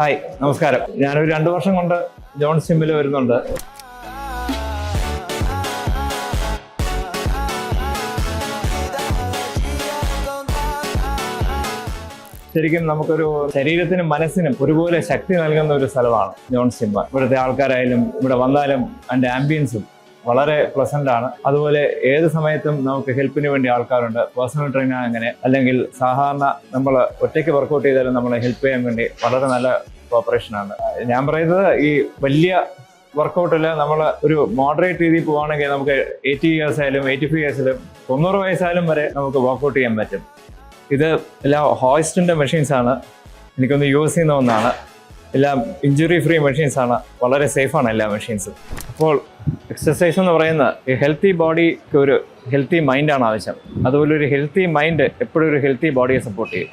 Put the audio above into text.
Hi, നമസ്കാരം. ഞാനൊരു 2 വർഷം കൊണ്ട് ജോൺസ് ജിമ്മിൽ വരുന്നുണ്ട്. ശരിക്കും നമുക്കൊരു ശരീരത്തിനും മനസ്സിനും ഒരുപോലെ ശക്തി നൽകുന്ന ഒരു സ്ഥലമാണ് ജോൺസ് ജിം. ഇവിടുത്തെ ആൾക്കാരായാലും ഇവിടെ വന്നാലും അതിൻ്റെ ആംബിയൻസും വളരെ പ്ലസന്റ് ആണ്. അതുപോലെ ഏത് സമയത്തും നമുക്ക് ഹെൽപ്പിന് വേണ്ടി ആൾക്കാരുണ്ട്. പേഴ്സണൽ ട്രെയിനർ അങ്ങനെ, അല്ലെങ്കിൽ സാധാരണ നമ്മൾ ഒറ്റയ്ക്ക് വർക്കൗട്ട് ചെയ്താലും നമ്മളെ ഹെൽപ്പ് ചെയ്യാൻ വേണ്ടി വളരെ നല്ല കോപ്പറേഷനാണ്. ഞാൻ പറയുന്നത് ഈ വലിയ വർക്കൗട്ടിൽ നമ്മൾ ഒരു മോഡറേറ്റ് രീതിയിൽ പോവുകയാണെങ്കിൽ നമുക്ക് 80 ഇയേഴ്സ് ആയാലും 85 ഇയേഴ്സിലും 90 വയസ്സായാലും വരെ നമുക്ക് വർക്കൗട്ട് ചെയ്യാൻ പറ്റും. ഇത് എല്ലാം ഹോയിസ്റ്റിൻ്റെ മെഷീൻസാണ്. എനിക്കൊന്ന് യൂസ് ചെയ്യുന്ന ഒന്നാണ്. എല്ലാം ഇഞ്ചുറി ഫ്രീ മെഷീൻസാണ്. വളരെ സേഫാണ് എല്ലാ മെഷീൻസും. അപ്പോൾ എക്സസൈസ് എന്ന് പറയുന്നത് ഹെൽത്തി ബോഡിക്ക് ഒരു ഹെൽത്തി മൈൻഡാണ് ആവശ്യം. അതുപോലെ ഒരു ഹെൽത്തി മൈൻഡ് എപ്പോഴും ഒരു ഹെൽത്തി ബോഡിയെ സപ്പോർട്ട് ചെയ്യും.